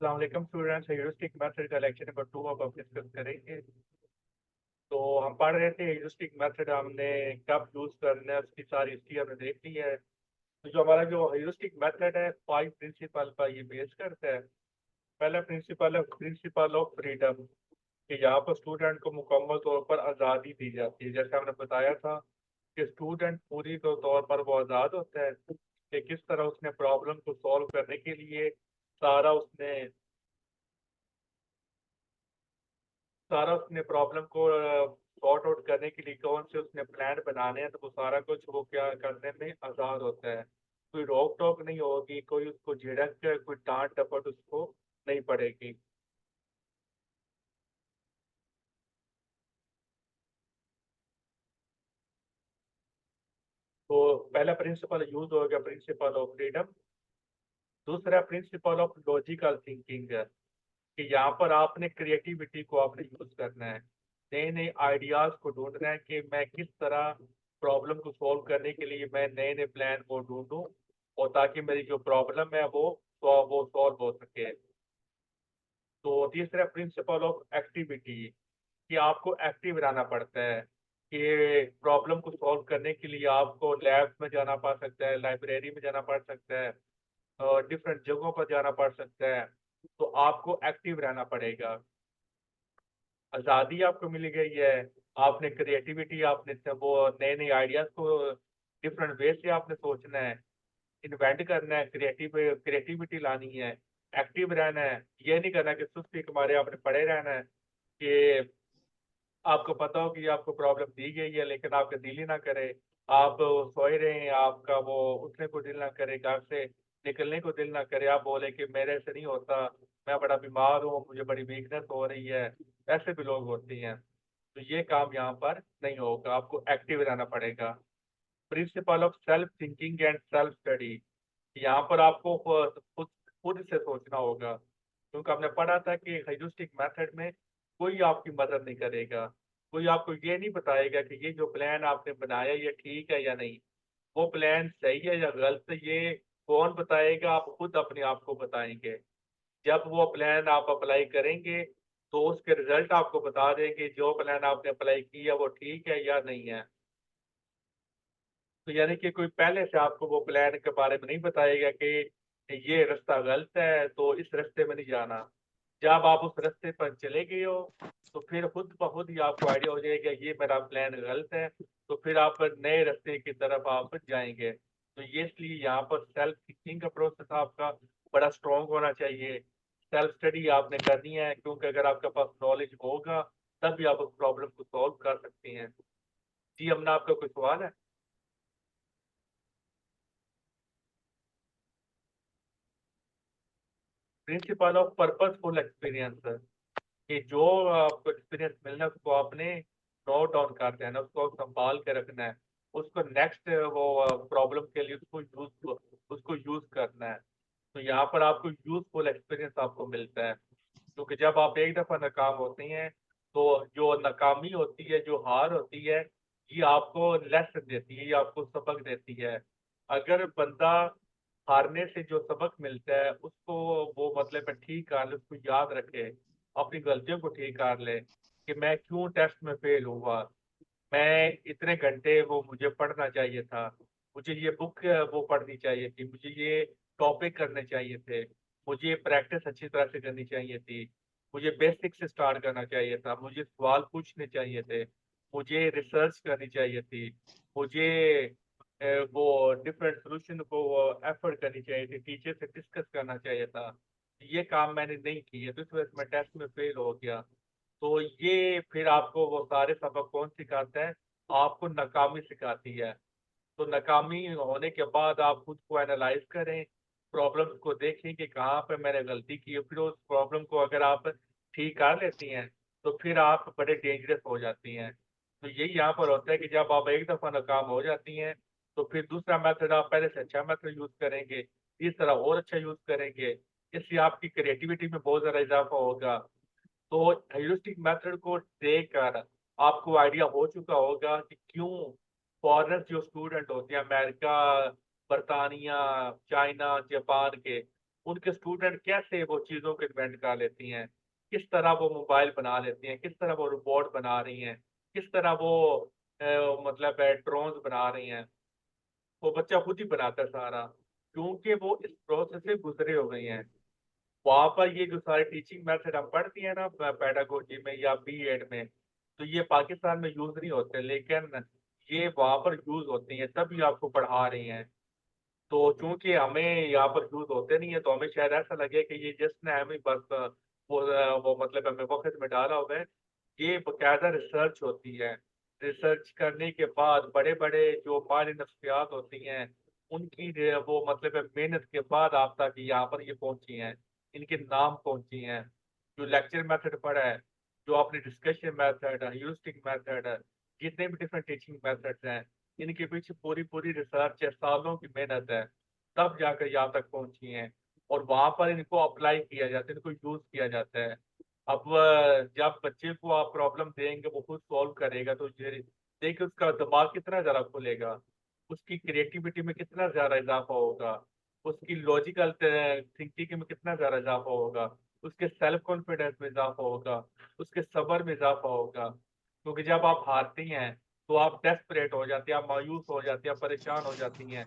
अस्सलाम students, heuristic method का lecture number 2 अब हम डिस्कस करेंगे। तो हम पढ़ रहे थे ह्यूरिस्टिक मेथड हमने कब यूज़ करना है, उसकी सारी हिस्ट्री हमने देख ली है। तो जो हमारा जो ह्यूरिस्टिक मेथड है 5 प्रिंसिपल पर ये बेस करता है। पहला प्रिंसिपल है प्रिंसिपल ऑफ फ्रीडम, कि यहाँ पर स्टूडेंट को मुकम्मल तौर पर आज़ादी दी जाती है। जैसे हमने बताया था कि स्टूडेंट पूरी तौर पर वो आज़ाद होता है कि किस तरह उसने प्रॉब्लम को सॉल्व करने के लिए सारा उसने सारा उसने प्रॉब्लम को सॉर्ट आउट करने के लिए कौन से उसने प्लान बनाने हैं, तो वो सारा कुछ वो क्या करने में आज़ाद होता है। कोई रोक टोक नहीं होगी, कोई उसको झिड़क कोई डांट डपट उसको नहीं पड़ेगी। तो पहला प्रिंसिपल यूज हो गया प्रिंसिपल ऑफ फ्रीडम। दूसरा प्रिंसिपल ऑफ लॉजिकल थिंकिंग है कि यहाँ पर आपने क्रिएटिविटी को आपने यूज करना है, नए नए आइडियाज को ढूंढना है कि मैं किस तरह प्रॉब्लम को सॉल्व करने के लिए मैं नए नए प्लान को ढूंढूं, और ताकि मेरी जो प्रॉब्लम है वो सॉल्व हो सके। तो तीसरा प्रिंसिपल ऑफ एक्टिविटी, कि आपको एक्टिव रहना पड़ता है कि प्रॉब्लम को सॉल्व करने के लिए आपको लैब में जाना पड़ सकता है, लाइब्रेरी में जाना पड़ सकता है, डिफरेंट जगहों पर जाना पड़ सकता है। तो आपको एक्टिव रहना पड़ेगा। आज़ादी आपको मिल गई है, आपने क्रिएटिविटी, आपने वो नए नए आइडियाज को डिफरेंट वे से आपने सोचना है, इन्वेंट करना है, क्रिएटिविटी लानी है, एक्टिव रहना है। ये नहीं करना कि सुस्ती के मारे आपने पड़े रहना है कि आपको पता हो कि आपको प्रॉब्लम दी गई है लेकिन आपका दिल ही ना करे, आप सोए रहे हैं, आपका वो उठने को दिल ना करे, घर से निकलने को दिल ना करे, आप बोले कि मेरे से नहीं होता, मैं बड़ा बीमार हूँ, मुझे बड़ी वीकनेस हो रही है। ऐसे भी लोग होती हैं। तो ये काम यहाँ पर नहीं होगा, आपको एक्टिव रहना पड़ेगा। Principle of self thinking and self study, यहाँ पर आपको खुद खुद से सोचना होगा, क्योंकि हमने पढ़ा था कि ह्यूरिस्टिक मेथड में कोई आपकी मदद नहीं करेगा। कोई आपको ये नहीं बताएगा कि ये जो प्लान आपने बनाया ये ठीक है या नहीं, वो प्लान सही है या गलत है, ये कौन बताएगा? आप खुद अपने आप को बताएंगे। जब वो प्लान आप अप्लाई करेंगे तो उसके रिजल्ट आपको बता देंगे जो प्लान आपने अप्लाई किया वो ठीक है या नहीं है। तो यानी कि कोई पहले से आपको वो प्लान के बारे में नहीं बताएगा कि ये रास्ता गलत है तो इस रास्ते में नहीं जाना। जब आप उस रास्ते पर चले गए हो तो फिर खुद ब खुद ही आपको आइडिया हो जाएगा ये मेरा प्लान गलत है, तो फिर आप नए रास्ते की तरफ आप जाएंगे। तो ये इसलिए यहाँ पर सेल्फ थिंकिंग का प्रोसेस आपका बड़ा स्ट्रॉन्ग होना चाहिए। सेल्फ स्टडी आपने करनी है, क्योंकि अगर आपके पास नॉलेज होगा तभी आप उस प्रॉब्लम को सॉल्व कर सकते हैं। जी, हमने आपका कोई सवाल है? प्रिंसिपल ऑफ पर्पसफुल एक्सपीरियंस, कि जो आपको एक्सपीरियंस मिलना है उसको आपने नोट डाउन कर देना, उसको संभाल के रखना है, उसको नेक्स्ट वो प्रॉब्लम के लिए उसको यूज करना है। तो यहाँ पर आपको यूजफुल एक्सपीरियंस आपको मिलता है, क्योंकि जब आप एक दफा नाकाम होते हैं तो जो नाकामी होती है, जो हार होती है, ये आपको लेसन देती है, ये आपको सबक देती है। अगर बंदा हारने से जो सबक मिलता है उसको वो मतलब में ठीक कर ले, उसको याद रखे, अपनी गलतियों को ठीक कर ले कि मैं क्यों टेस्ट में फेल हुआ, मैं इतने घंटे वो मुझे पढ़ना चाहिए था, मुझे ये बुक वो पढ़नी चाहिए थी, मुझे ये टॉपिक करने चाहिए थे, मुझे ये प्रैक्टिस अच्छी तरह से करनी चाहिए थी, मुझे बेसिक से स्टार्ट करना चाहिए था, मुझे सवाल पूछने चाहिए थे, मुझे रिसर्च करनी चाहिए थी, मुझे वो डिफरेंट सोल्यूशन को एफर्ट करनी चाहिए थी, टीचर से डिस्कस करना चाहिए था। ये काम मैंने नहीं किए तो इस वजह से मैं टेस्ट में फेल हो गया। तो ये फिर आपको वो सारे सबक कौन सिखाता है? आपको नाकामी सिखाती है। तो नाकामी होने के बाद आप खुद को एनालाइज करें, प्रॉब्लम्स को देखें कि कहाँ पे मैंने गलती की है, फिर उस प्रॉब्लम को अगर आप ठीक कर लेती हैं तो फिर आप बड़े डेंजरस हो जाती हैं। तो यही यहाँ पर होता है कि जब आप एक दफ़ा नाकाम हो जाती हैं तो फिर दूसरा मेथड आप पहले से अच्छा मेथड यूज़ करेंगे, इस तरह और अच्छा यूज़ करेंगे, इसलिए आपकी क्रिएटिविटी में बहुत ज़्यादा इजाफा होगा। तो ह्यूरिस्टिक मेथड को देखकर आपको आइडिया हो चुका होगा कि क्यों फॉरेनर जो स्टूडेंट होते हैं अमेरिका, बरतानिया, चाइना, जापान के, उनके स्टूडेंट कैसे वो चीज़ों को इन्वेंट कर लेती हैं, किस तरह वो मोबाइल बना लेती हैं, किस तरह वो रोबोट बना रही हैं, किस तरह वो मतलब ड्रोन्स बना रही हैं, वो बच्चा खुद ही बनाता है सारा, क्योंकि वो इस प्रोसेस से गुजरे हो गए हैं। वहाँ पर ये जो सारे टीचिंग मेथड हम पढ़ती हैं ना पेडागोजी में या बीएड में, तो ये पाकिस्तान में यूज नहीं होते, लेकिन ये वहाँ पर यूज होती हैं, तभी आपको पढ़ा रही हैं। तो चूंकि हमें यहाँ पर यूज होते नहीं है, तो हमें शायद ऐसा लगे कि ये जिसने हमें बस वो मतलब हमें वक्त में डाला हुआ है। ये बकायदा रिसर्च होती है। रिसर्च करने के बाद बड़े बड़े जो माहिर नफ्सियात होती हैं, उनकी वो मतलब मेहनत के बाद आप तक यहाँ पर ये पहुंची हैं, इनके नाम पहुंची हैं। जो लेक्चर मेथड पढ़ा है, जो आपने डिस्कशन मेथड, ह्यूरिस्टिक मेथड, जितने भी डिफरेंट टीचिंग मेथड्स हैं, इनके पीछे पूरी पूरी रिसर्च है, सालों की मेहनत है, तब जाकर यहाँ तक पहुंची हैं। और वहां पर इनको अप्लाई किया जाता है, इनको यूज किया जाता है। अब जब बच्चे को आप प्रॉब्लम देंगे, वो खुद सॉल्व करेगा, तो देखिए उसका दिमाग कितना ज्यादा खुलेगा, उसकी क्रिएटिविटी में कितना ज्यादा इजाफा होगा, उसकी लॉजिकल थिंकिंग में कितना ज्यादा इजाफा होगा, उसके सेल्फ कॉन्फिडेंस में इजाफा होगा, उसके सब्र में इजाफा होगा। क्योंकि जब आप हारती हैं, तो आप डेस्परेट हो जाती हैं, आप मायूस हो जाती हैं, आप परेशान हो जाती हैं।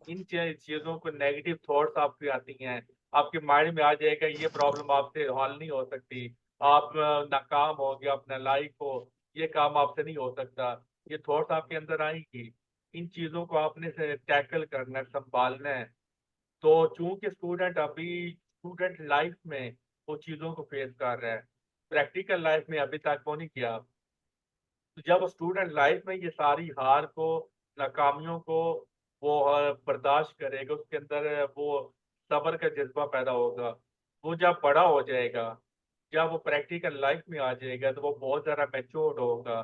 इन चीजों को नेगेटिव थॉट्स आपकी आती हैं, आपके माइंड में आ जाएगा ये प्रॉब्लम आपसे हल नहीं हो सकती, आप नाकाम हो गया, आप नालायक हो, ये काम आपसे नहीं हो सकता। ये थॉट्स आपके अंदर आएंगी। इन चीजों को आपने से टैकल करना है, संभालना है। तो चूंकि स्टूडेंट अभी स्टूडेंट लाइफ में वो चीजों को फेस कर रहा है, प्रैक्टिकल लाइफ में अभी तक वो नहीं किया। तो जब स्टूडेंट लाइफ में ये सारी हार को, नाकामियों को वो बर्दाश्त करेगा, उसके अंदर वो सब्र का जज्बा पैदा होगा। वो जब बड़ा हो जाएगा, जब वो प्रैक्टिकल लाइफ में आ जाएगा, तो वो बहुत ज़्यादा मैच्योर्ड होगा,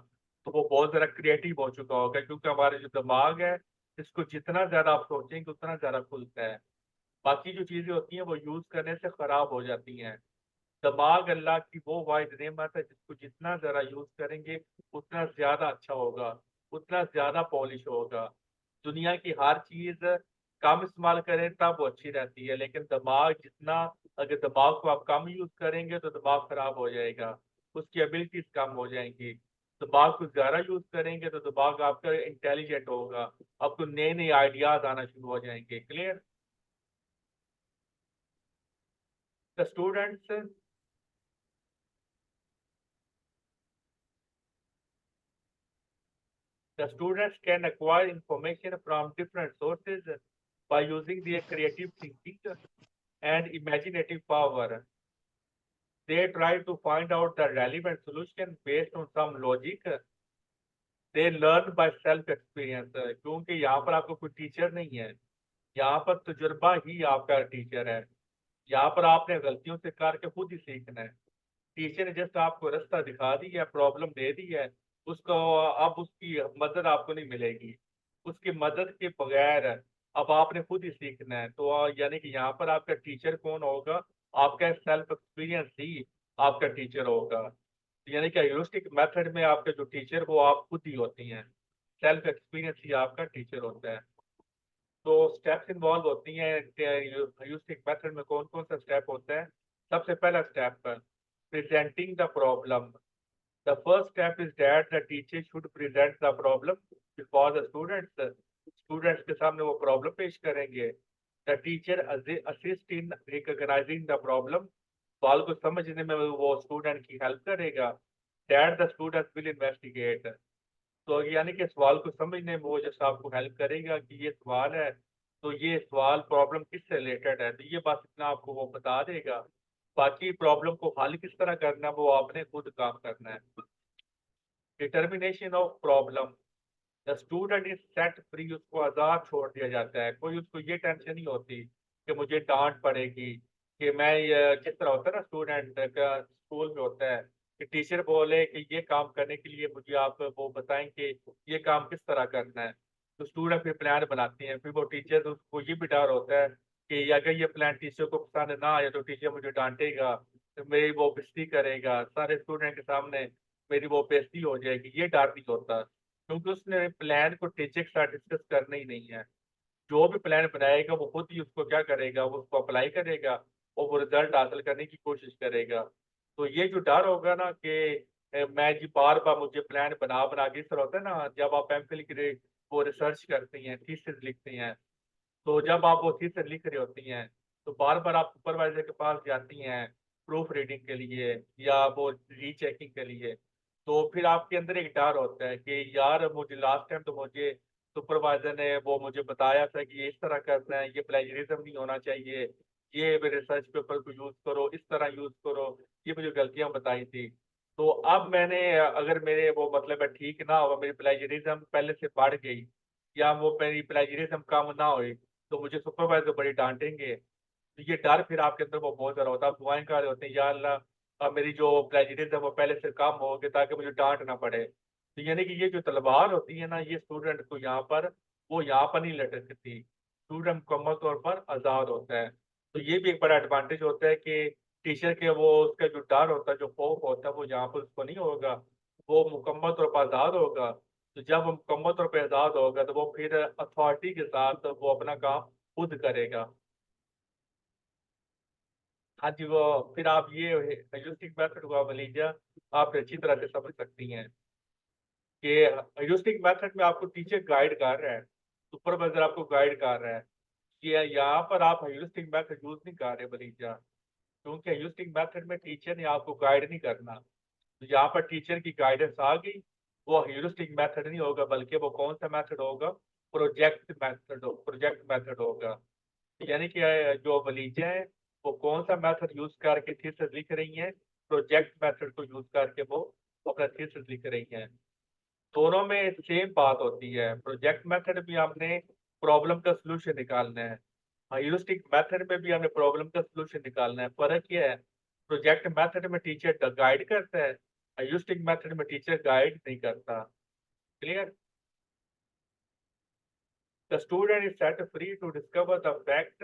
तो वो बहुत ज़्यादा क्रिएटिव हो चुका होगा, क्योंकि हमारा जो दिमाग है, इसको जितना ज़्यादा आप सोचेंगे उतना ज़्यादा खुलता है। बाकी जो चीज़ें होती हैं वो यूज़ करने से ख़राब हो जाती हैं। दिमाग अल्लाह की वो वाहिद नेमत है, जिसको जितना ज़रा यूज़ करेंगे उतना ज़्यादा अच्छा होगा, उतना ज़्यादा पॉलिश होगा। दुनिया की हर चीज़ कम इस्तेमाल करें तब वो अच्छी रहती है, लेकिन दिमाग जितना, अगर दिमाग को आप कम यूज़ करेंगे तो दिमाग खराब हो जाएगा, उसकी एबिलिटीज कम हो जाएंगी। दिमाग को ज़्यादा यूज़ करेंगे तो दिमाग आपका इंटेलिजेंट होगा, आपको नए नए आइडियाज आना शुरू हो जाएंगे। Clear? The students The students can acquire information from different sources by using their creative thinking and imaginative power. They try to find out the relevant solution based on some logic. They learn by self experience. क्योंकि यहाँ पर आपको कोई teacher नहीं है, यहाँ पर तजुर्बा ही आपका टीचर है। यहाँ पर आपने गलतियों से करके खुद ही सीखना है। टीचर ने जस्ट आपको रास्ता दिखा दी है, प्रॉब्लम दे दी है, उसको अब उसकी मदद आपको नहीं मिलेगी। उसकी मदद के बगैर अब आपने खुद ही सीखना है। तो यानी कि यहाँ पर आपका टीचर कौन होगा? आपका सेल्फ एक्सपीरियंस ही आपका टीचर होगा। यानी कि ह्यूरिस्टिक मेथड में आपके जो टीचर वो आप खुद ही होती हैं, सेल्फ एक्सपीरियंस ही आपका टीचर होता है। तो स्टेप्स इन्वॉल्व होती हैं ह्यूरिस्टिक मेथड में। कौन कौन सा स्टेप होता है? सबसे पहला step, presenting the problem. The first step is that the teacher should present the problem before the students. Students के सामने वो प्रॉब्लम पेश करेंगे। The teacher assist in recognizing the problem. सवाल को समझने में वो स्टूडेंट की हेल्प करेगा। That the student will investigate. तो यानी कि सवाल को समझने में वो जैसे आपको हेल्प करेगा कि ये सवाल है, तो ये सवाल प्रॉब्लम किससे रिलेटेड है, तो ये बात इतना आपको वो बता देगा। बाकी प्रॉब्लम को हल किस तरह करना है वो आपने खुद काम करना है। Determination of problem. The student is set free, उसको आज़ाद छोड़ दिया जाता है। कोई उसको ये टेंशन नहीं होती कि मुझे डांट पड़ेगी, कि मैं जिस तरह होता है ना स्टूडेंट का स्कूल में होता है कि टीचर बोले कि ये काम करने के लिए मुझे आप वो बताएं कि ये काम किस तरह करना है। तो स्टूडेंट फिर प्लान बनाते हैं, फिर वो टीचर, उसको ये भी डर होता है कि अगर ये प्लान टीचर को पसंद ना आए तो टीचर मुझे डांटेगा, तो मेरी वो बेइज्जती करेगा सारे स्टूडेंट के सामने, मेरी वो बेइज्जती हो जाएगी। ये डर नहीं होता, क्योंकि उसने प्लान को टीचर के साथ डिस्कस करना ही नहीं है। जो भी प्लान बनाएगा वो खुद ही उसको क्या करेगा, वो उसको अप्लाई करेगा और वो रिजल्ट हासिल करने की कोशिश करेगा। तो ये जो डर होगा ना कि मैं जी बार बार मुझे प्लान बना बना के, इस तरह होता है ना जब आप एमफिल के लिए वो रिसर्च करती हैं, थीसिस लिखती हैं, तो जब आप वो थीसिस लिख रही होती हैं तो बार बार आप सुपरवाइजर के पास जाती हैं प्रूफ रीडिंग के लिए या वो रीचेकिंग के लिए। तो फिर आपके अंदर एक डर होता है कि यार मुझे लास्ट टाइम तो मुझे सुपरवाइजर ने वो मुझे बताया था कि ये इस तरह करना है, ये प्लेजरिज्म नहीं होना चाहिए, ये रिसर्च पेपर को यूज करो, इस तरह यूज करो, ये मुझे गलतियां बताई थी। तो अब मैंने अगर मेरे वो मतलब है ठीक ना हो, मेरी प्लेजरिज्म पहले से बढ़ गई या वो मेरी प्लेजरिज्म कम ना हुई, तो मुझे सुपरवाइजर बड़ी डांटेंगे। तो ये डर फिर आपके अंदर वो बहुत ज्यादा होता है, आप दुआएं कर रहे होते हैं या अल्लाह अब मेरी जो प्लेजरिज्म है वो पहले से कम हो गई ताकि मुझे डांट ना पड़े। तो यानी कि ये जो तलवार होती है ना, ये स्टूडेंट को यहाँ पर वो यहाँ पर नहीं लटकती, स्टूडेंट मुकम्मल तौर पर आज़ाद होता है। तो ये भी एक बड़ा एडवांटेज होता है कि टीचर के वो उसका जो डर होता है, जो खौफ होता है, वो यहाँ पर उसको नहीं होगा, वो मुकम्मल तौर पर आज़ाद होगा। तो जब वो मुकम्मल तौर पर आज़ाद होगा तो वो फिर अथॉरिटी के साथ वो अपना काम खुद करेगा। हाँ जी, वो फिर आप ये ह्यूरिस्टिक मेथड को आप लीजिए, आप अच्छी तरह से समझ सकती हैं कि ह्यूरिस्टिक मेथड में आपको टीचर गाइड कर रहा है, सुपरवाइजर आपको गाइड कर रहा है। ये यहाँ पर आप ह्यूरिस्टिक मेथड यूज नहीं कर रहे भलीजा, क्योंकि ह्यूरिस्टिक मेथड में टीचर ने आपको गाइड नहीं करना। तो यहाँ पर टीचर की गाइडेंस आ गई, वो ह्यूरिस्टिक मेथड नहीं होगा, बल्कि वो कौन सा मेथड होगा, प्रोजेक्ट मेथड होगा। यानी कि जो वलीजा हैं वो कौन सा मेथड यूज करके थीसिस लिख रही हैं, प्रोजेक्ट मेथड को यूज करके वो अपना थीसिस लिख रही हैं। दोनों में सेम बात होती है, प्रोजेक्ट मेथड भी हमने प्रॉब्लम का सलूशन निकालना है, ह्यूरिस्टिक मेथड में भी हमें प्रॉब्लम का सलूशन निकालना है। फर्क ये है, प्रोजेक्ट मेथड में टीचर गाइड करता है, ह्यूरिस्टिक मेथड में टीचर गाइड नहीं करता। Clear? The student is set free to discover the fact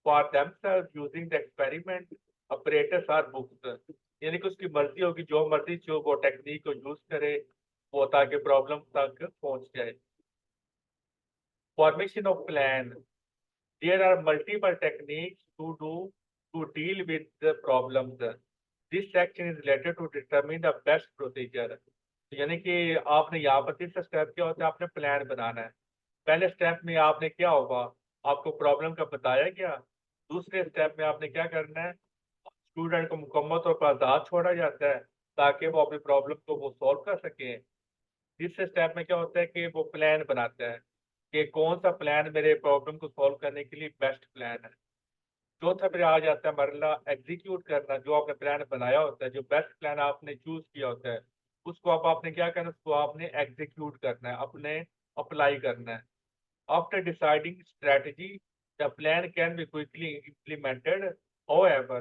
for themselves using the experiment apparatus or books। यानी कि उसकी मर्जी होगी, जो मर्जी जो वो टेक्निक को यूज करे वो ताकि प्रॉब्लम तक पहुंच जाए। Formation of plan, there are multiple techniques to deal with the problems। This section is related to determine the best procedure। यानी कि आपने यहाँ पर तीसरा स्टेप क्या होता है, आपने प्लान बनाना है। पहले स्टेप में आपने क्या होगा, आपको प्रॉब्लम का बताया गया। दूसरे स्टेप में आपने क्या करना है, स्टूडेंट को मुकम्मल तौर पर आज़ाद छोड़ा जाता है ताकि वो अपनी प्रॉब्लम को वो सॉल्व कर सके। तीसरे स्टेप में क्या होता है कि वो प्लान बनाता है कि कौन सा प्लान मेरे प्रॉब्लम को सॉल्व करने के लिए बेस्ट प्लान है। चौथा फिर आ जाता है मरला एग्जीक्यूट करना, जो आपने प्लान बनाया होता है, जो बेस्ट प्लान आपने चूज किया होता है, उसको अब आपने क्या करना है, उसको आपने एग्जीक्यूट करना है, अपने अप्लाई करना है। After deciding strategy, the plan can be quickly implemented. However,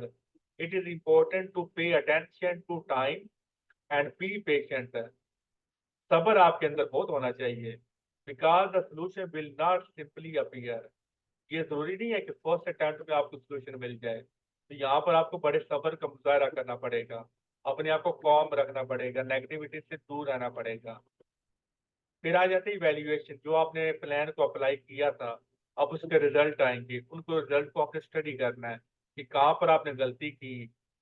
it is important to pay attention to time and be patient। सब्र आपके अंदर बहुत होना चाहिए, because the solution will not simply appear। ये जरूरी नहीं है कि फर्स्ट अटेम्प्ट में आपको सोल्यूशन मिल जाए, तो यहाँ पर आपको बड़े सब्र का मुजाहरा करना पड़ेगा, अपने आप को कॉम रखना पड़ेगा, नेगेटिविटी से दूर रहना पड़ेगा। फिर आ जाती है इवैल्यूएशन, जो आपने प्लान को अप्लाई किया था, अब उसके रिजल्ट आएंगे, उनको रिजल्ट को आपने स्टडी करना है कि कहाँ पर आपने गलती की,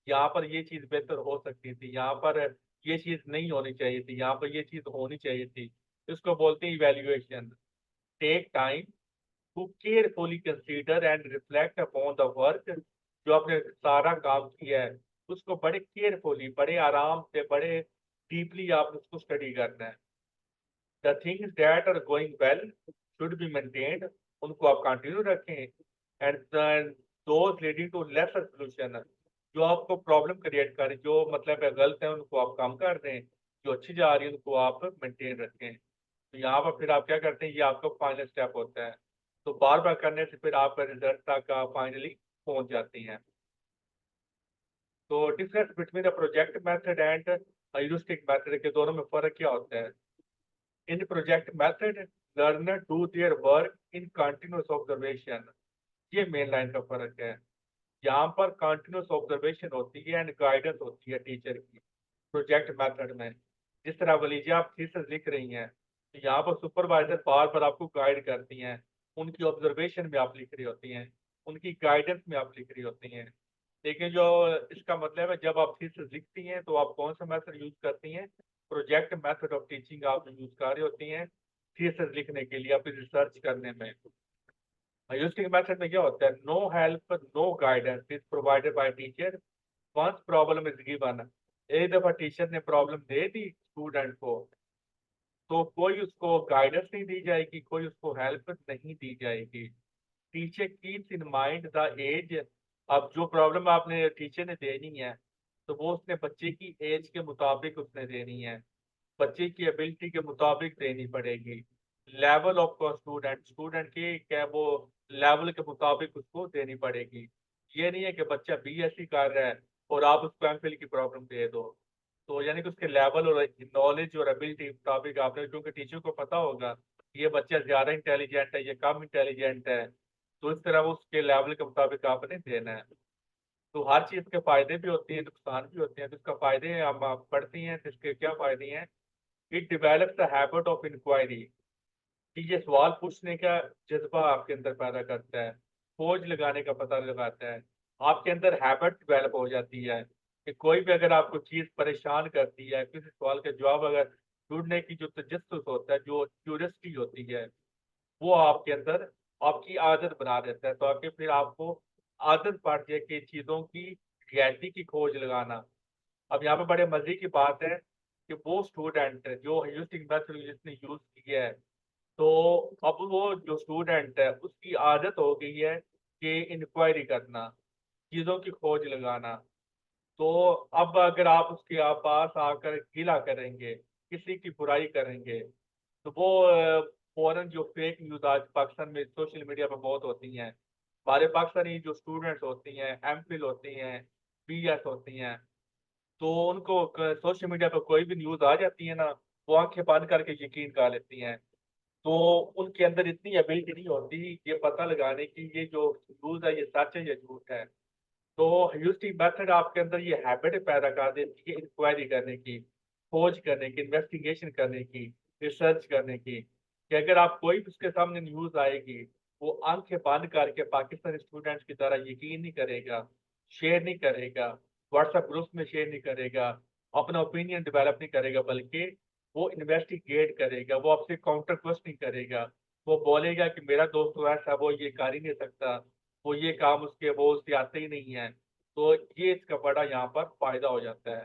यहाँ पर ये चीज़ बेहतर हो सकती थी, यहाँ पर ये चीज़ नहीं होनी चाहिए थी, यहाँ पर ये चीज़ होनी चाहिए थी। इसको बोलते हैं evaluation. Take time to carefully consider and reflect upon the work. जो आपने सारा काम किया है उसको बड़े केयरफुली, बड़े आराम से, बड़े डीपली आपने उसको स्टडी करना है। The things that are going well should be maintained, उनको आप कंटिन्यू रखें। And those leading to lesser solution, जो आपको प्रॉब्लम क्रिएट करें, जो मतलब है गलत है, उनको आप कम कर दें, जो अच्छी जा रही है उनको आप मेंटेन रखें। तो यहाँ पर फिर आप क्या करते हैं, ये आपका फाइनल स्टेप होता है। तो बार बार करने से फिर आप रिजल्ट तक फाइनली पहुंच जाते हैं। तो difference between the project method and heuristic method के दोनों में फर्क क्या होता है। In project method learner do their work in continuous observation, ये मेन लाइन का फर्क है। यहाँ पर कंटिन्यूस ऑब्जर्वेशन होती है एंड गाइडेंस होती है टीचर की प्रोजेक्ट मेथड में। जिस तरह वलीजिया आप थीसिस लिख रही हैं, तो यहाँ पर सुपरवाइजर बार बार आपको गाइड करती हैं उनकी ऑब्जर्वेशन में आप लिख रही होती हैं, उनकी गाइडेंस में आप लिख रही होती हैं। लेकिन जो इसका मतलब है, जब आप थीसिस लिखती हैं तो आप कौन सा मेथड यूज करती हैं? प्रोजेक्ट मेथड ऑफ टीचिंग आप यूज कर रही होती हैं थीसिस लिखने के लिए, अपनी रिसर्च करने में। यूजिंग मेथड में क्या होता है? No help, no guidance is provided by teacher once problem is given. एक दफा टीचर ने प्रॉब्लम दे दी स्टूडेंट को, तो कोई उसको गाइडेंस नहीं दी जाएगी, कोई उसको हेल्प नहीं दी जाएगी। Teacher keeps in mind the age. अब जो प्रॉब्लम आपने टीचर ने देनी है, तो वो उसने बच्चे की एज के मुताबिक उसने देनी है, बच्चे की एबिलिटी के मुताबिक देनी पड़ेगी। लेवल ऑफ स्टूडेंट, स्टूडेंट की क्या वो लेवल के मुताबिक उसको देनी पड़ेगी। ये नहीं है कि बच्चा बीएससी कर रहा है और आप उसको एमफिल की प्रॉब्लम दे दो। तो यानी कि उसके लेवल और नॉलेज और एबिलिटी के मुताबिक आपने, क्योंकि टीचर को पता होगा ये बच्चा ज्यादा इंटेलिजेंट है, ये कम इंटेलिजेंट है, तो इस तरह वो उसके लेवल के मुताबिक आपने देना है। तो हर चीज के फायदे भी होते हैं, नुकसान भी होते हैं। तो इसका फायदे हम आप पढ़ती हैं तो इसके क्या फायदे हैं? It develops the habit of inquiry, कि ये सवाल पूछने का जज्बा आपके अंदर पैदा करता है, खोज लगाने का पता लगाता है। आपके अंदर हैबिट डेवलप हो जाती है कि कोई भी अगर आपको चीज परेशान करती है, किसी सवाल का जवाब अगर ढूंढने की जो तजस्सुस होता है, जो क्यूरियोसिटी होती है, वो आपके अंदर आपकी आदत बना देता है। तो आपके फिर आपको आदत पड़ जाए कि चीजों की रियलिटी की खोज लगाना। अब यहाँ पे बड़े मजे की बात है कि वो स्टूडेंट जो ह्यूरिस्टिक मेथड जिसने यूज किया है, तो अब वो जो स्टूडेंट है उसकी आदत हो गई है कि इंक्वायरी करना, चीजों की खोज लगाना। तो अब अगर आप उसके आप पास आकर गिला करेंगे, किसी की बुराई करेंगे, तो वो फौरन जो फेक न्यूज आज पाकिस्तान में सोशल मीडिया पर बहुत होती हैं, हमारे पाकिस्तानी जो स्टूडेंट्स होती हैं, एमफिल होती हैं, बीएस होती हैं, तो उनको सोशल मीडिया पर कोई भी न्यूज आ जाती है ना, वो आंखें बंद करके यकीन कर लेती हैं। तो उनके अंदर इतनी एबिलिटी नहीं होती ये पता लगाने की ये जो न्यूज है ये सच है या झूठ है। तो ह्यूरिस्टिक मेथड आपके अंदर ये हैबिट पैदा कर देती है इंक्वायरी करने की, खोज करने की, इन्वेस्टिगेशन करने की, रिसर्च करने की। कि अगर आप कोई भी उसके सामने न्यूज आएगी, वो आंखें बंद करके पाकिस्तानी स्टूडेंट्स की तरह यकीन नहीं करेगा, शेयर नहीं करेगा, व्हाट्सएप ग्रुप में शेयर नहीं करेगा, अपना ओपिनियन डेवलप नहीं करेगा, बल्कि वो इन्वेस्टिगेट करेगा, वो आपसे काउंटर क्वेश्चनिंग करेगा। वो बोलेगा कि मेरा दोस्त तो ऐसा, वो ये कर ही नहीं सकता, वो ये काम उसके वो उससे आते ही नहीं है। तो ये इसका बड़ा यहाँ पर फायदा हो जाता है,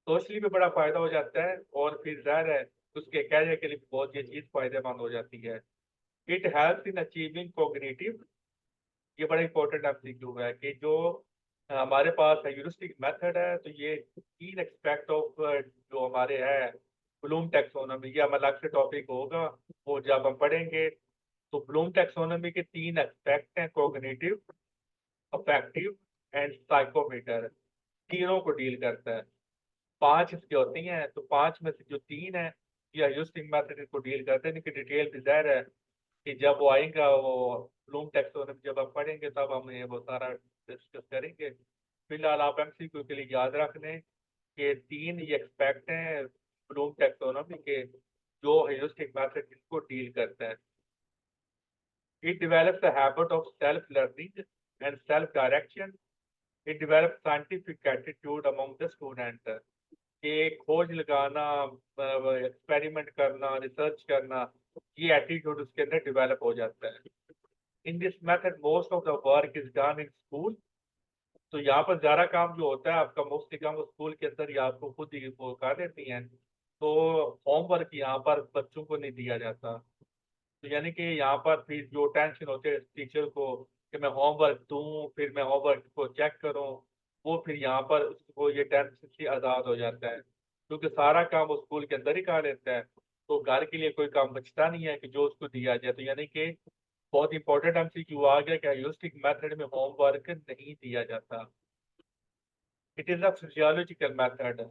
सोशली भी बड़ा फायदा हो जाता है, और फिर जाहिर है उसके कैरियर के लिए भी बहुत ये चीज फायदेमंद हो जाती है। It helps in achieving cognitive, ये बड़ा इंपॉर्टेंट एमसीक्यू है कि जो हमारे पास ह्यूरिस्टिक मेथड है, तो ये तीन एक्सपेक्ट ऑफ जो हमारे है ब्लूम टैक्सोनॉमी, ये हमारा अलग से टॉपिक होगा, वो जब हम पढ़ेंगे। तो ब्लूम टैक्सोनॉमी के तीन एक्सपेक्ट हैं, कोग्निटिव, अफेक्टिव एंड साइकोमीटर, तीनों को डील करता है। पांच इसकी होती हैं, तो पांच में से जो तीन है ये ह्यूरिस्टिक मेथड इनको डील करते हैं। इनकी डिटेल डिजायर है कि जब वो आएगा, वो ब्लूम टैक्सोनॉमी जब हम पढ़ेंगे तब हम ये वो सारा डिस्कस करेंगे। फिलहाल आप एमसीक्यू के लिए याद रख लें कि तीन ये एक्सपेक्ट हैं ब्लूम टैक्सोनॉमी के, जो ह्यूरिस्टिक मेथड इसको डील करता है। It develops the habit of self learning and self direction. It develop scientific attitude among the student, के खोज लगाना, एक्सपेरिमेंट करना, रिसर्च करना, ये एटीट्यूड उसके अंदर डेवलप हो जाता है। In this method most of the work is done in school. तो यहाँ पर ज्यादा काम जो होता है आपका, मोस्टली काम स्कूल के अंदर ही आपको खुद ही वो कर देती हैं। तो होमवर्क यहाँ पर बच्चों को नहीं दिया जाता। तो यानी कि यहाँ पर फिर जो टेंशन होती है टीचर को कि मैं होमवर्क दूं, फिर मैं होमवर्क को चेक करूं, वो फिर यहाँ पर उसको ये टेंशन से आज़ाद हो जाता है, क्योंकि सारा काम वो स्कूल के अंदर ही कर लेता है। तो घर के लिए कोई काम बचता नहीं है कि जो उसको दिया जाए। तो यानी कि बहुत इंपॉर्टेंट एमसीक्यू आ गया कि ह्यूरिस्टिक मेथड में होमवर्क नहीं दिया जाता। It is a physiological method.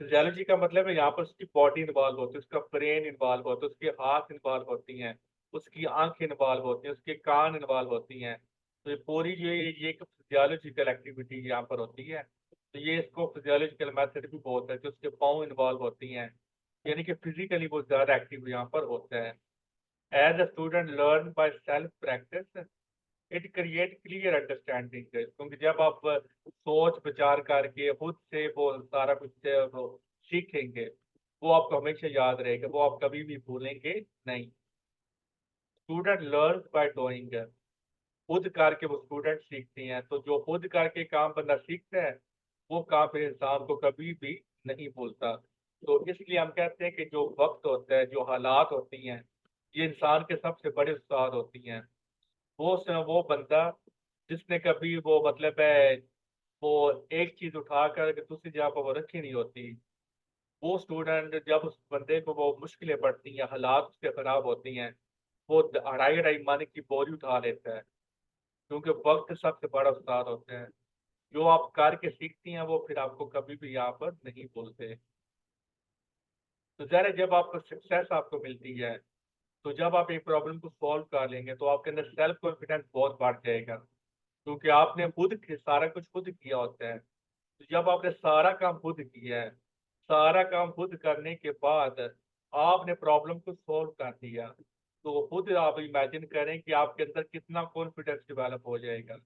Physiology का मतलब है यहाँ पर उसकी बॉडी इन्वॉल्व होती है, उसका ब्रेन इन्वॉल्व होता है, उसके हाथ इन्वॉल्व होती हैं, उसकी आंखें इन्वॉल्व होती हैं, उसके कान इन्वॉल्व होती हैं। तो ये पूरी ये एक फिजियोलॉजिकल एक्टिविटी यहाँ पर होती है। तो ये इसको फिजियोलॉजिकल मेथड भी बोलते हैं कि उसके पाँव इन्वॉल्व होती हैं, यानी कि फिजिकली वो ज्यादा एक्टिव यहाँ पर होता है। As a student learn by self practice, it create clear understanding, क्योंकि जब आप सोच विचार करके खुद से वो सारा कुछ वो सीखेंगे, वो आपको हमेशा याद रहेगा, वो आप कभी भी भूलेंगे नहीं। स्टूडेंट लर्न बाय डूइंग, खुद करके वो स्टूडेंट सीखती हैं, तो जो खुद करके काम बंदा सीखता है वो काम फिर इंसान को कभी भी नहीं भूलता। तो इसलिए हम कहते हैं कि जो वक्त होता है, जो हालात होती हैं, ये इंसान के सबसे बड़े उस्ताद होती हैं। वो बंदा जिसने कभी वो मतलब है वो एक चीज उठाकर के दूसरी जगह पर वो रखी नहीं होती, वो स्टूडेंट जब उस बंदे को वो मुश्किलें पड़ती हैं, हालात उसके खराब होती हैं, वो अढ़ाई अढ़ाई मन की बोरी उठा लेता है, क्योंकि वक्त सबसे बड़ा उस्ताद होता है। जो आप करके सीखती हैं वो फिर आपको कभी भी यहाँ पर नहीं भूलते। तो ज़ाहिर है जब आपको सक्सेस आपको मिलती है, तो जब आप एक प्रॉब्लम को सॉल्व कर लेंगे तो आपके अंदर सेल्फ कॉन्फिडेंस बहुत बढ़ जाएगा, क्योंकि आपने सारा कुछ खुद किया होता है। तो जब आपने सारा काम खुद किया है, सारा काम खुद करने के बाद आपने प्रॉब्लम को सॉल्व कर दिया, तो खुद आप इमेजिन करें कि आपके अंदर कितना कॉन्फिडेंस डेवलप हो जाएगा।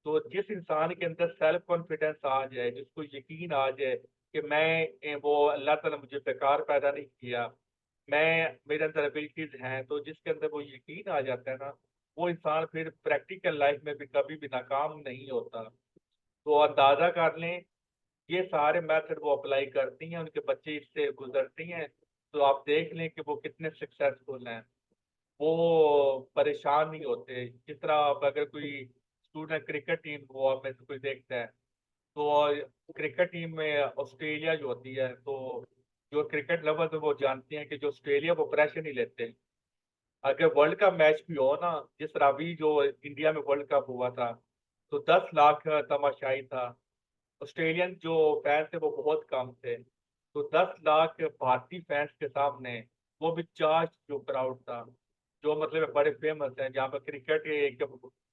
तो जिस इंसान के अंदर सेल्फ कॉन्फिडेंस आ जाए, जिसको यकीन आ जाए कि वो अल्लाह ताला मुझे बेकार पैदा नहीं किया, मैं मेरे अंदर एबिलिटीज हैं, तो जिसके अंदर वो यकीन आ जाता है ना, वो इंसान फिर प्रैक्टिकल लाइफ में भी कभी भी नाकाम नहीं होता। तो अंदाजा कर लें, ये सारे मेथड वो अप्लाई करती हैं, उनके बच्चे इससे गुजरती हैं, तो आप देख लें कि वो कितने सक्सेसफुल हैं। वो परेशान नहीं होते। जिस तरह आप अगर कोई स्टूडेंट क्रिकेट टीम को आप में से कोई देखता है, तो क्रिकेट टीम में ऑस्ट्रेलिया जो होती है, तो जो क्रिकेट लवर्स है वो जानते हैं कि जो ऑस्ट्रेलिया वो प्रेशर नहीं लेते। अगर वर्ल्ड कप मैच भी हो ना, जिस तरह अभी जो इंडिया में वर्ल्ड कप हुआ था, तो 10 लाख तमाशाई था। ऑस्ट्रेलियन जो फैंस थे वो बहुत कम थे, तो 10 लाख भारतीय फैंस के सामने वो भी चार्ज जो क्राउड था, जो मतलब बड़े फेमस है, जहाँ पर क्रिकेट एक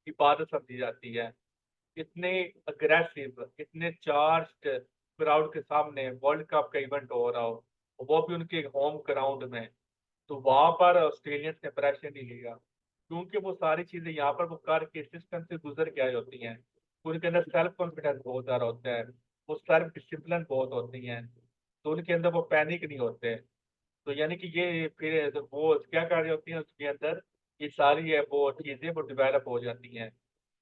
इबादत समझी जाती है, इतने अग्रेसिव, इतने चार्ज क्राउड के सामने वर्ल्ड कप का इवेंट हो रहा हो, वो भी उनके होम ग्राउंड में, तो वहां पर ऑस्ट्रेलियंस ने प्रेशर नहीं लिया, क्योंकि वो सारी चीजें यहाँ पर वो करके सिस्टम से गुजर के आई होती हैं। उनके अंदर सेल्फ कॉन्फिडेंस बहुत ज्यादा होता है, वो सेल्फ डिसिप्लिन बहुत होती हैं, तो उनके अंदर वो पैनिक नहीं होते। तो यानी कि ये फिर तो वो क्या कर रही होती हैं उसके अंदर, ये सारी है वो चीजें वो डिवेलप हो जाती हैं।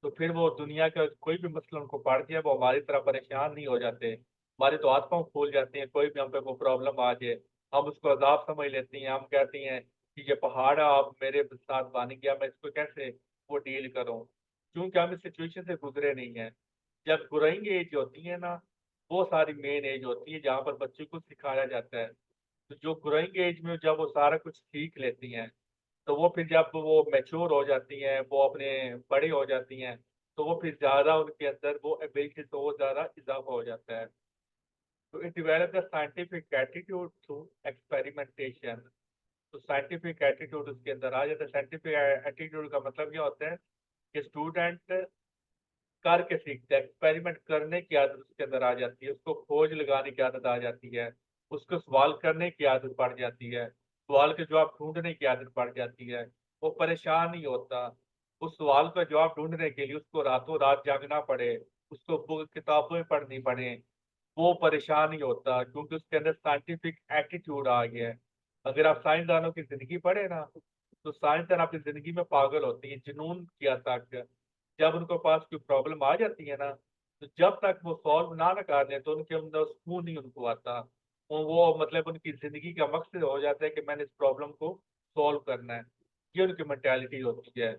तो फिर वो दुनिया का कोई भी मसला उनको पड़ जाए, वो हमारी तरह परेशान नहीं हो जाते, हमारे तो हाथ पाँव फूल जाते हैं, कोई भी हम पे वो प्रॉब्लम आ जाए, हम उसको अजाब समझ लेते हैं, हम कहते हैं कि ये पहाड़ है, आप मेरे साथ बन गया, मैं इसको कैसे वो डील करूँ, क्योंकि हम इस सिचुएशन से गुजरे नहीं हैं। जब ग्रोइंग एज होती है ना, वो सारी मेन एज होती है जहाँ पर बच्चे को सिखाया जाता है। तो जो ग्रोइंग एज में जब वो सारा कुछ सीख लेती हैं, तो वो फिर जब वो मैच्योर हो जाती हैं, वो अपने बड़े हो जाती हैं, तो वो फिर ज़्यादा उनके अंदर वो एबिलिटी तो वो ज़्यादा इजाफा हो जाता है। तो it develop the scientific attitude through experimentation. तो साइंटिफिक एटीट्यूड उसके अंदर आ जाता है। साइंटिफिक एटीट्यूड का मतलब क्या होता है कि स्टूडेंट करके सीखता है, एक्सपेरिमेंट करने की आदत उसके अंदर आ जाती है, उसको खोज लगाने की आदत आ जाती है, उसको सवाल करने की आदत पड़ जाती है, सवाल के जवाब ढूंढने की आदत पड़ जाती है। वो परेशान नहीं होता, उस सवाल का जवाब ढूंढने के लिए उसको रातों रात जागना पड़े, उसको किताबें पढ़नी पड़े, वो परेशान नहीं होता, क्योंकि उसके अंदर साइंटिफिक एटीट्यूड आ गया है। अगर आप साइंसदानों की जिंदगी पढ़े ना, तो साइंसदान अपनी जिंदगी में पागल होती है, जुनून की हद तक। जब उनके पास कोई प्रॉब्लम आ जाती है ना, तो जब तक वो सॉल्व ना कर लें तो उनके अंदर सुकून नहीं उनको आता। वो मतलब उनकी जिंदगी का मकसद हो जाता है कि मैंने इस प्रॉब्लम को सॉल्व करना है। ये उनकी मेंटालिटी होती है।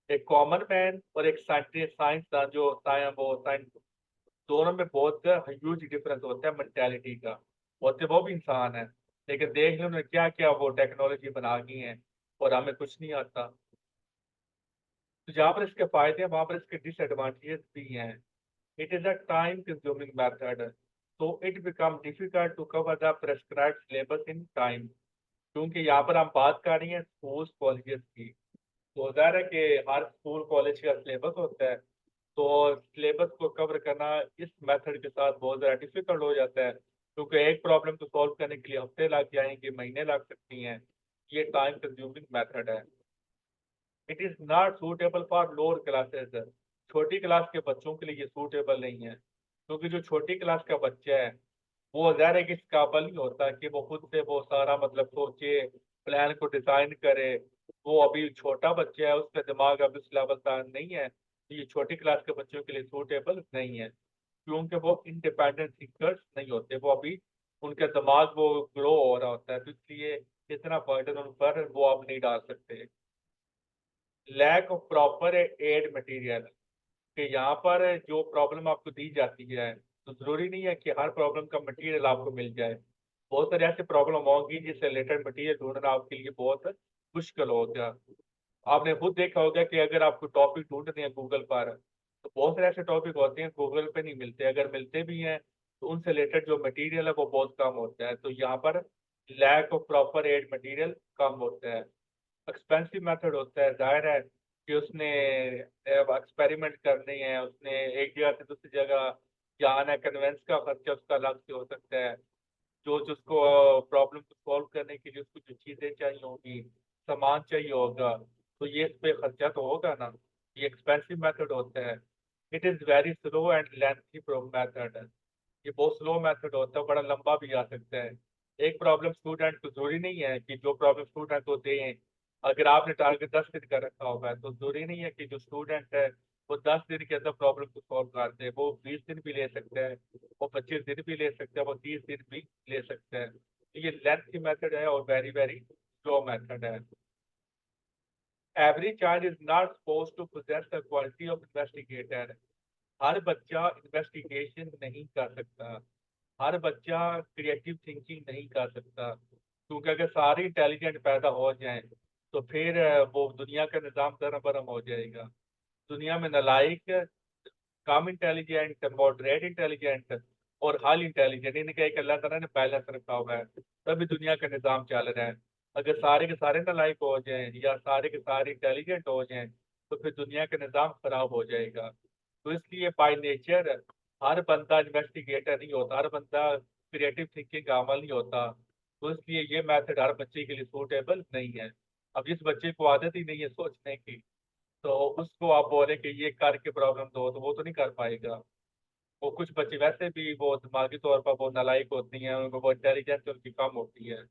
एक कॉमन मैन और एक साइंसदान जो साइंस, दोनों में बहुत ह्यूज डिफरेंस होता है मेंटेलिटी का। होते वो भी इंसान है, लेकिन देख लो उन्होंने क्या क्या वो टेक्नोलॉजी बना दी है, और हमें कुछ नहीं आता। तो जहाँ पर इसके फायदे हैं वहां पर इसके डिसएडवांटेजेस भी हैं। It is a time consuming method, so it become difficult to cover the prescribed syllabus in time। क्योंकि यहाँ पर हम बात कर रही हैं स्कूल कॉलेजेस की, तो ज़ाहिर है कि हर स्कूल कॉलेज का सिलेबस होता है, तो सिलेबस को कवर करना इस मेथड के साथ बहुत ज़्यादा डिफिकल्ट हो जाता है, क्योंकि एक प्रॉब्लम को सॉल्व करने के लिए हफ्ते लग जाएंगे, महीने लग सकती हैं। ये टाइम कंज्यूमिंग मेथड है। It is not suitable for lower classes. छोटी क्लास के बच्चों के लिए ये सूटेबल नहीं है, क्योंकि जो छोटी क्लास का बच्चा है वो ज़ाहिर है कि इस काबिल नहीं होता कि वो खुद से वो सारा मतलब सोचे, प्लान को डिजाइन करे। वो अभी छोटा बच्चा है, उसका दिमाग अभी उस लेवल का नहीं है, तो ये छोटी क्लास के बच्चों के लिए सूटेबल नहीं है, क्योंकि वो इंडिपेंडेंट थिंकर्स नहीं होते, वो अभी उनका दिमाग वो ग्रो हो रहा होता है, तो इसलिए इतना बर्डन उन पर वो आप नहीं डाल सकते। Lack of proper aid material, कि यहाँ पर जो प्रॉब्लम आपको दी जाती है तो जरूरी नहीं है कि हर प्रॉब्लम का मटेरियल आपको मिल जाए। बहुत सारे ऐसे प्रॉब्लम होंगी जिससे रिलेटेड मटेरियल ढूंढना आपके लिए बहुत मुश्किल होगा। आपने खुद देखा होगा कि अगर आपको टॉपिक ढूंढने हैं गूगल पर, तो बहुत सारे ऐसे टॉपिक होते हैं गूगल पे नहीं मिलते, अगर मिलते भी हैं तो उनसे रिलेटेड जो मटेरियल है वो बहुत कम होता है, तो यहाँ पर lack of proper aid material कम होता है। एक्सपेंसिव मेथड होता है, जाहिर है कि उसने एक्सपेरिमेंट करने हैं, उसने एक जगह से दूसरी जगह जाना है, कन्वेंस का खर्चा उसका अलग से हो सकता है। जो जिसको प्रॉब्लम को सॉल्व करने के लिए उसको जो चीज़ें चाहिए होगी, सामान चाहिए होगा, तो ये इस पे खर्चा तो होगा ना। ये एक्सपेंसिव मेथड होता है। It is very slow and lengthy method. ये बहुत स्लो मेथड होता है, बड़ा लंबा भी आ सकता है। एक प्रॉब्लम स्टूडेंट को जरूरी नहीं है कि जो प्रॉब्लम स्टूडेंट को दें, अगर आपने टारगेट 10 दिन का रखा हुआ है तो जरूरी नहीं है कि जो स्टूडेंट है वो 10 दिन के अंदर प्रॉब्लम को सॉल्व कर दे। वो 20 दिन भी ले सकता है, वो 25 दिन भी ले सकता है, वो 30 दिन भी ले सकता है। तो ये लेंथ की मेथड है और वेरी वेरी स्लो मेथड है। Every child is not suppose to possess the quality of investigator. हर बच्चा इन्वेस्टिगेशन नहीं कर सकता, हर बच्चा क्रिएटिव थिंकिंग नहीं कर सकता, क्योंकि अगर सारे इंटेलिजेंट पैदा हो जाएं तो फिर वो दुनिया का निज़ाम दरम बरम हो जाएगा। दुनिया में नालायक, कम इंटेलिजेंट, मॉडरेट इंटेलिजेंट और हाई इंटेलिजेंट, इनका एक अल्लाह ताला ने बैलेंस रखा हुआ है, तभी दुनिया का निज़ाम चल रहा है। अगर सारे के सारे नालायक हो जाएं या सारे के सारे इंटेलिजेंट हो जाएं तो फिर दुनिया का निज़ाम खराब हो जाएगा। तो इसलिए बाय नेचर हर बंदा इन्वेस्टिगेटर नहीं होता, हर बंदा क्रिएटिव थिंकिंग का अमल नहीं होता। तो इसलिए ये मेथड हर बच्चे के लिए सूटेबल नहीं है। अब जिस बच्चे को आदत ही नहीं है सोचने की, तो उसको आप बोले कि ये करके प्रॉब्लम दो तो वो तो नहीं कर पाएगा। वो कुछ बच्चे वैसे भी वो दिमागी तौर पर वो नालायक होती हैं, उनको वो इंटेलिजेंस उनकी कम होती है।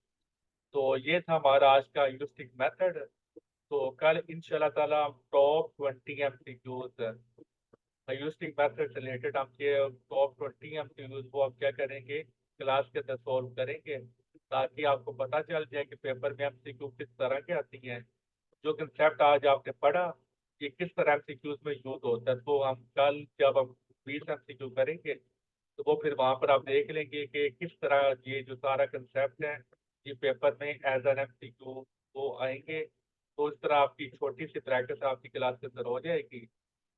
तो ये था हमारा आज का यूस्टिक मेथड। तो कल इंशाल्लाह ताला हम टॉप 20 MCQs यूस्टिक मेथड से रिलेटेड हम ये टॉप 20 MCQs वो हम क्या करेंगे, क्लास के अंदर सॉल्व करेंगे, ताकि आपको पता चल जाए कि पेपर में MCQ किस तरह के आती हैं। जो कंसेप्ट आज आपने पढ़ा ये किस तरह एमसीक्यूज में यूज होता है, तो हम कल जब हम 20 MCQ करेंगे तो वो फिर वहां पर आप देख लेंगे कि किस तरह ये जो सारा कंसेप्ट है ये पेपर में एज एन MCQ वो आएंगे। तो इस तरह आपकी छोटी सी प्रैक्टिस आपकी क्लास के अंदर हो जाएगी।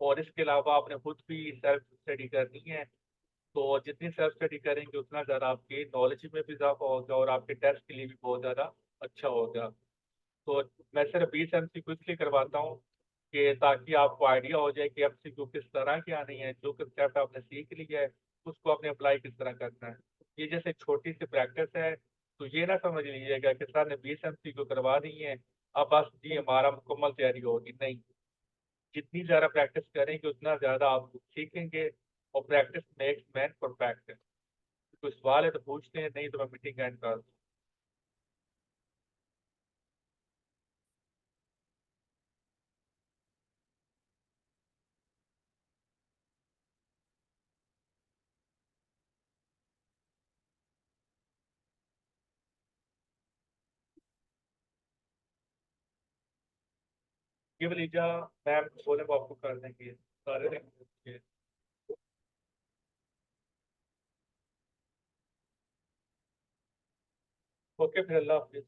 और इसके अलावा आपने खुद भी सेल्फ स्टडी करनी है, तो जितनी सेल्फ स्टडी करेंगे उतना ज़्यादा आपकी नॉलेज में भी इजाफा होगा और आपके टेस्ट के लिए भी बहुत ज़्यादा अच्छा होगा। तो मैं सिर्फ 20 MCQ इसलिए करवाता हूँ कि ताकि आपको आइडिया हो जाए कि MCQ किस तरह के आनी है, जो कंसेप्ट आपने सीख लिया है उसको आपने अप्लाई किस तरह करना है। ये जैसे छोटी सी प्रैक्टिस है, तो ये ना समझ लीजिएगा कि सर ने 20 MCQ करवा दी है अब बस जी हमारा मुकम्मल तैयारी होगी, नहीं। जितनी ज़्यादा प्रैक्टिस करेंगे उतना ज़्यादा आप सीखेंगे, और प्रैक्टिस मेक्स मैन परफेक्ट। कोई सवाल है तो पूछते हैं, नहीं तो मैं मीटिंग एंड कर दूँ। केवल लीजा मैम बोले वो आपको कर देंगे सारे दिन। ओके फिर अल्लाह हाफिज।